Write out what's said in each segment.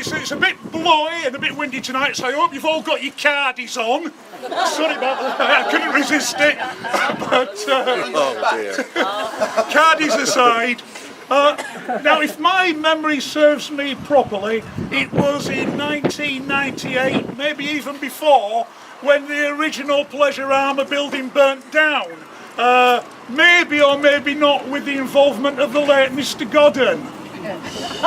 it's a bit blowy and a bit windy tonight, so I hope you've all got your cardies on. Sorry about that, I couldn't resist it. But Oh dear. cardies aside, now if my memory serves me properly, it was in 1998, maybe even before, when the original Pleasurama building burnt down. Maybe or maybe not with the involvement of the late Mr. Godden.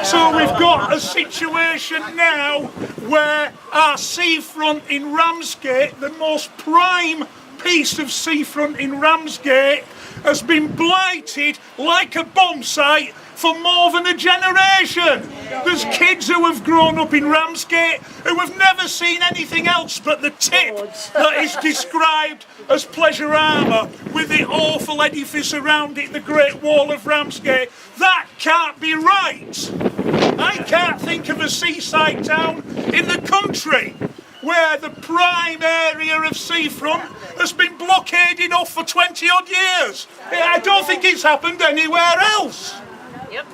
So we've got a situation now where our seafront in Ramsgate, the most prime piece of seafront in Ramsgate, has been blighted like a bomb site for more than a generation. There's kids who have grown up in Ramsgate who have never seen anything else but the tip that is described as Pleasurama, with the awful edifice around it, the Great Wall of Ramsgate. That can't be right. I can't think of a seaside town in the country where the prime area of seafront has been blockaded off for 20 odd years. I don't think it's happened anywhere else. Yep.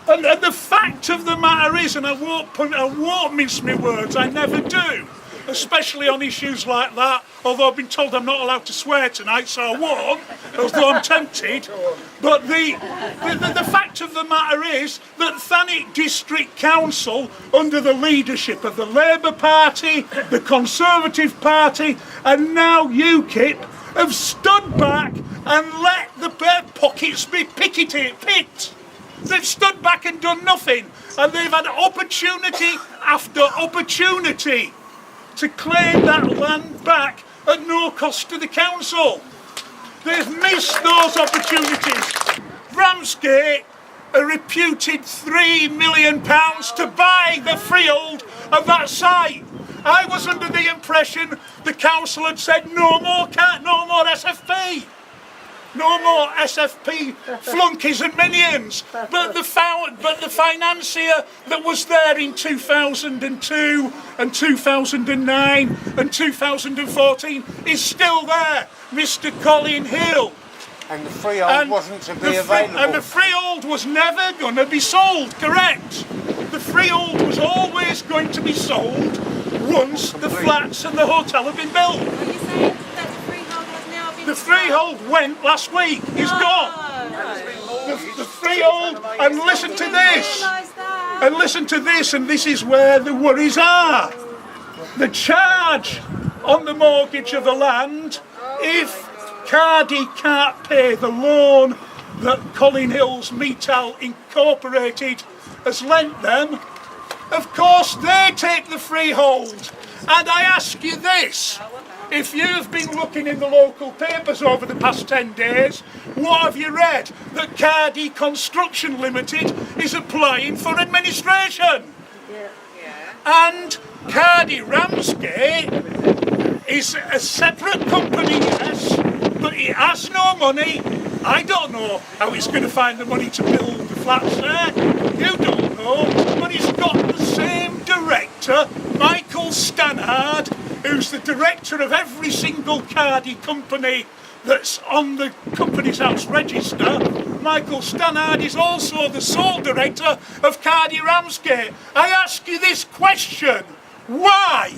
And the fact of the matter is, and I won't mince my words, I never do, especially on issues like that, although I've been told I'm not allowed to swear tonight, so I won't, although I'm tempted. But the fact of the matter is that Thanet District Council, under the leadership of the Labour Party, the Conservative Party, and now UKIP, have stood back and let the pockets be picked. They've stood back and done nothing, and they've had opportunity after opportunity to claim that land back at no cost to the council. They've missed those opportunities. Ramsgate are reputed £3 million to buy the freehold of that site. I was under the impression the council had said no more SFP. No more SFP flunkies and minions. But the financier that was there in 2002 and 2009 and 2014 is still there, Mr. Colin Hill. And the freehold wasn't to be available. And the freehold was never going to be sold, correct? The freehold was always going to be sold once the flats and the hotel had been built. Are you saying that the freehold has now been... The freehold went last week. It's gone. The freehold, and listen to this. And listen to this, and this is where the worries are. The charge on the mortgage of the land, if Cardi can't pay the loan that Colin Hill's Metal Incorporated has lent them, of course they take the freehold. And I ask you this, if you've been looking in the local papers over the past 10 days, what have you read? That Cardi Construction Limited is applying for administration. And Cardi Ramsgate is a separate company, yes, but it has no money. I don't know how it's going to find the money to build the flats there. You don't know, but it's got the same director, Michael Stannard, who's the director of every single Cardi company that's on the Companies House register. Michael Stannard is also the sole director of Cardi Ramsgate. I ask you this question, why?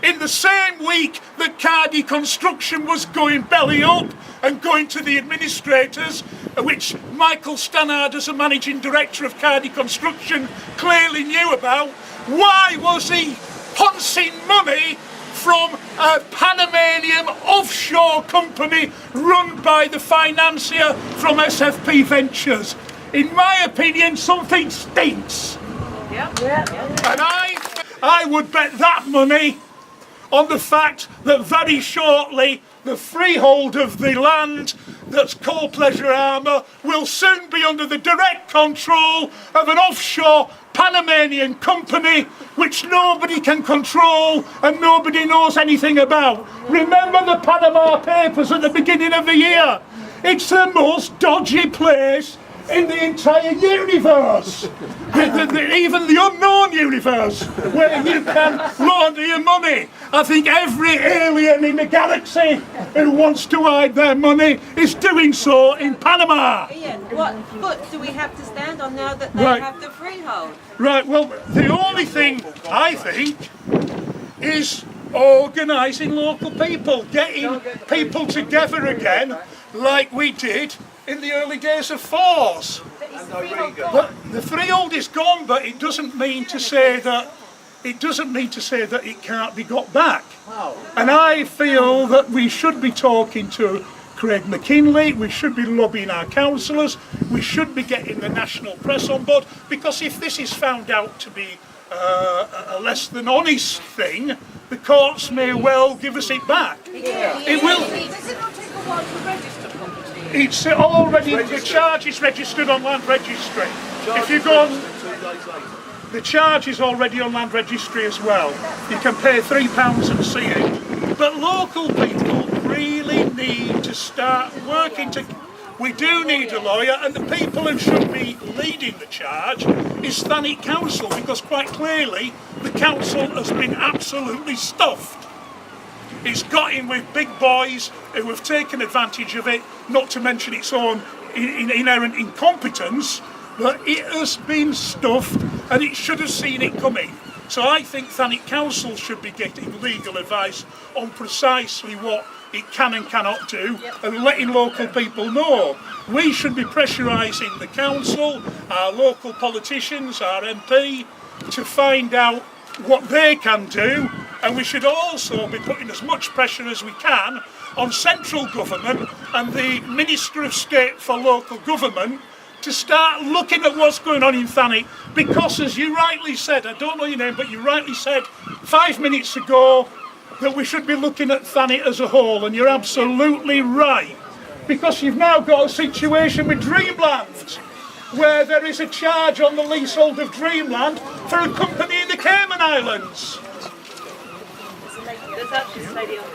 In the same week that Cardi Construction was going belly up and going to the administrators, which Michael Stannard, as a managing director of Cardi Construction, clearly knew about, why was he pouncing money from a Panamanian offshore company run by the financier from SFP Ventures? In my opinion, something stinks. And I would bet that money on the fact that very shortly the freehold of the land that's called Pleasurama will soon be under the direct control of an offshore Panamanian company which nobody can control and nobody knows anything about. Remember the Panama Papers at the beginning of the year? It's the most dodgy place in the entire universe. Even the unknown universe, where you can launder your money. I think every alien in the galaxy who wants to hide their money is doing so in Panama. Ian, what foot do we have to stand on now that they have the freehold? Right, well, the only thing I think is organising local people, getting people together again like we did in the early days of Force. But the freehold is gone, but it doesn't mean to say that it can't be got back. And I feel that we should be talking to Craig McKinley, we should be lobbying our councillors, we should be getting the national press on board, because if this is found out to be a less than honest thing, the courts may well give us it back. It will. Does it not take a while to register property? It's already, the charge is registered on land registry. If you go on, the charge is already on land registry as well. You can pay £3 and see it. But local people really need to start working to. We do need a lawyer, and the people who should be leading the charge is Thanet Council, because quite clearly the council has been absolutely stuffed. It's got in with big boys who have taken advantage of it, not to mention its own inherent incompetence, but it has been stuffed and it should have seen it coming. So I think Thanet Council should be getting legal advice on precisely what it can and cannot do, and letting local people know. We should be pressurising the council, our local politicians, our MP, to find out what they can do, and we should also be putting as much pressure as we can on central government and the Minister of State for Local Government to start looking at what's going on in Thanet, because as you rightly said, I don't know your name, but you rightly said 5 minutes ago that we should be looking at Thanet as a whole, and you're absolutely right, because you've now got a situation with Dreamland where there is a charge on the leasehold of Dreamland for a company in the Cayman Islands. There's actually a lady on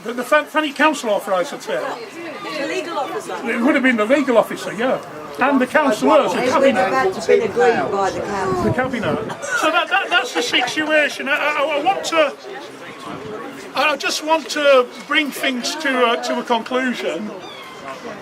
The Thanet Council authorised the sale. the legal officer. It would have been the legal officer, yeah. And the councillors, the cabinet. That's been agreed by the council. The cabinet. So that's the situation. I just want to bring things to a conclusion.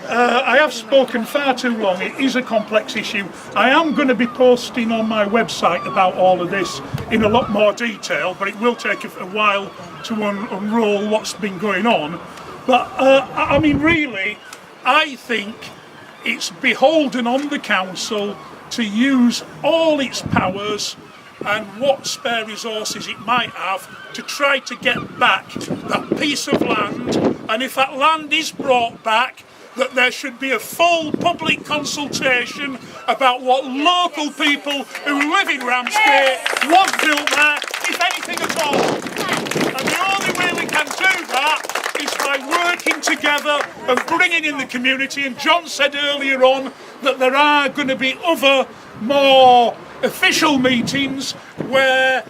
I have spoken far too long. It is a complex issue. I am going to be posting on my website about all of this in a lot more detail, but it will take a while to unroll what's been going on. But I mean, really, I think it's beholden on the council to use all its powers and what spare resources it might have to try to get back that piece of land, and if that land is brought back, that there should be a full public consultation about what local people who live in Ramsgate want built there, if anything at all. And the only way we can do that is by working together and bringing in the community. And John said earlier on that there are going to be other more official meetings where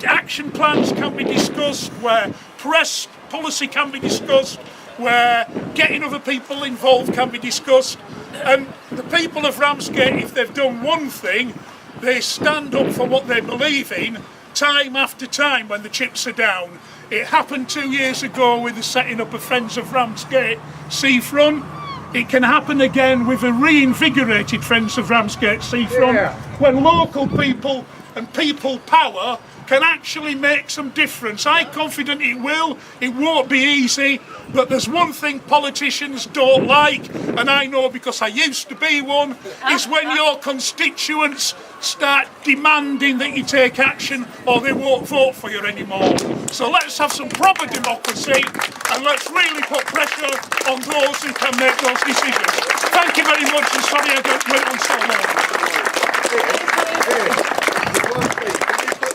action plans can be discussed, where press policy can be discussed, where getting other people involved can be discussed. And the people of Ramsgate, if they've done one thing, they stand up for what they believe in time after time when the chips are down. It happened 2 years ago with the setting up of Friends of Ramsgate Seafront. It can happen again with a reinvigorated Friends of Ramsgate Seafront, when local people and people power can actually make some difference. I'm confident it will. It won't be easy, but there's one thing politicians don't like, and I know because I used to be one, is when your constituents start demanding that you take action or they won't vote for you anymore. So let's have some proper democracy and let's really put pressure on those who can make those decisions. Thank you very much, and sorry I went on so long.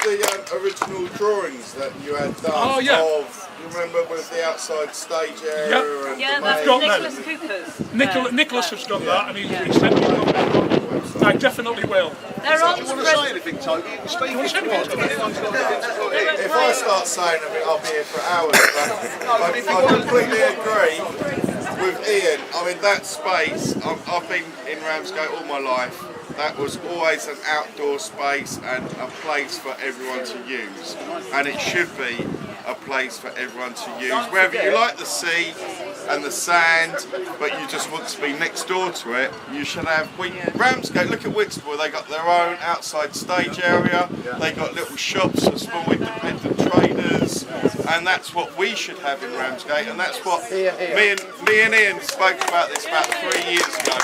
The original drawings that you had done Oh, yeah. of, you remember, with the outside stage area Yep. and Yeah, the that's got Nicholas them. Cooper's. Nicholas has done that, and he sent me one. I definitely will. They're on Do you want to say anything, Toby? You speak. You want to say anything, Toby? If I start saying a bit, I'll be here for hours, but I completely agree I mean, that space, I've been in Ramsgate all my life. That was always an outdoor space and a place for everyone to use. And it should be a place for everyone to use. Whether you like the sea and the sand, but you just want to be next door to it, you should have... Ramsgate, look at Whitstable, they got their own outside stage area, they got little shops for small independent traders, and that's what we should have in Ramsgate, and that's what me and Ian spoke about this about 3 years ago,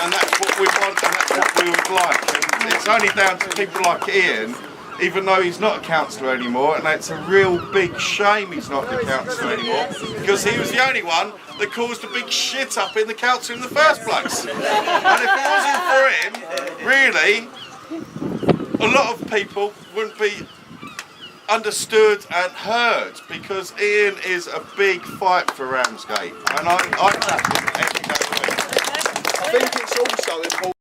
and that's what we want and that's what we would like. And it's only down to people like Ian, even though he's not a councillor anymore, and it's a real big shame he's not the councillor anymore, because he was the only one that caused a big shit up in the council in the first place. And if it wasn't for him, really, a lot of people wouldn't be understood and heard, because Ian is a big fight for Ramsgate, and I back him every day of the week. I think it's also important.